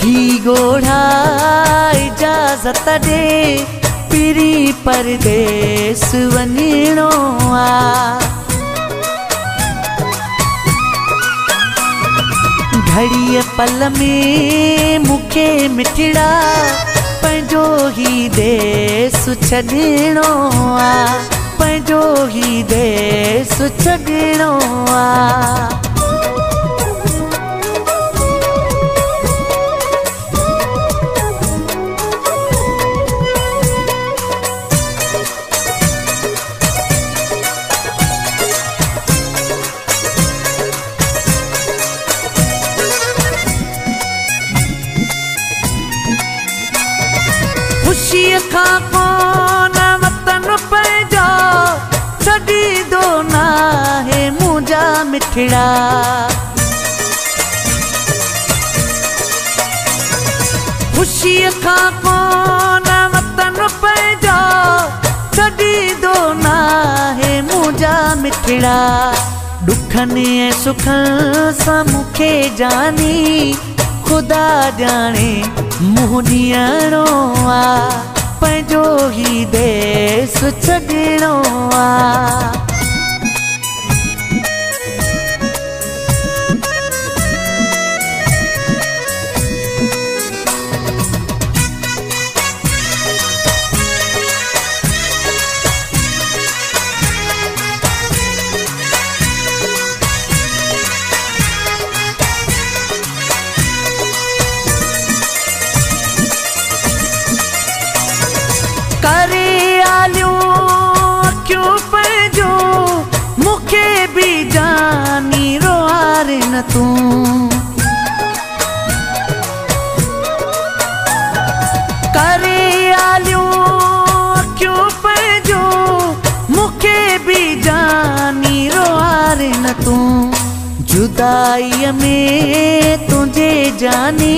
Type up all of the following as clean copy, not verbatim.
उघी गोढ़ा इजाज़त दे पिरी परदेस वञिणो आ। घड़ीअ पल में मूंखे मिठड़ा पंहिंजो ही देस छॾिणो आ, पंहिंजो ही देस छॾिणो आ। खुशीअ खां कोन वतन पंहिंजो छॾींदो नाहे मुंहिंजा मिठड़ा। खुशीअ खां कोन वतन पंहिंजो छॾींदो नाहे मुंहिंजा मिठड़ा। ॾुखनि ऐं सुखनि सां मूंखे जानी ख़ुदा ॼाणे मुंहुं ॾियणो आ, पंहिंजो ही देस छॾिणो आ। करे आलियूं अखियूं पंहिंजो मूंखे बि जानी रोआरे न तूं। करे आलियूं अखियूं पंहिंजो मूंखे बि जानी रोआरे न तूं। जुदाईअ में तुंहिंजे जानी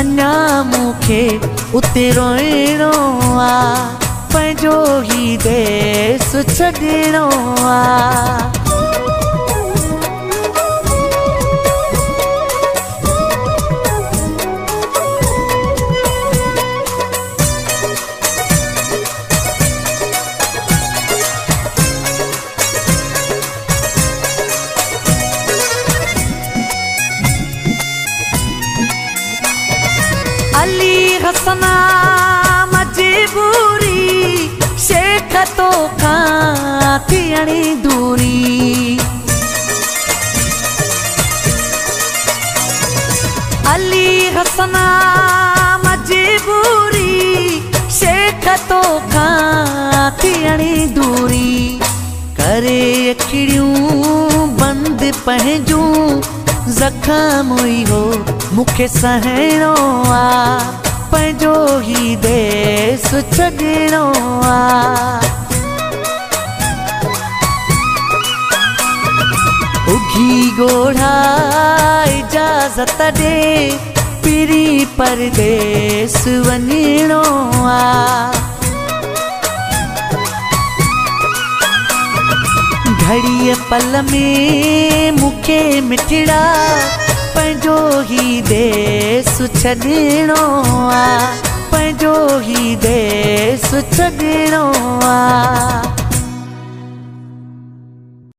अञा मूंखे उते रोइणो आ, पंहिंजो ही देस छॾिणो आ। अली हसना मजबूरी शेख तो खां थियणी दूरी। अली हसना मजबूरी शेख तो खां थियणी दूरी। करे अखिड़ियूं बंदि पंहिंजूं ज़ख़म हुई हो मूंखे सहणो आ, पंहिंजो ही देस छॾिणो आ। उघी गोढ़ा इजाज़त दे पिरी परदेस वञिणो आ। घड़ीअ पल में मूंखे मिठड़ा पंहिंजो ही देस छॾिणो आ, पंहिंजो ही देस छॾिणो आ।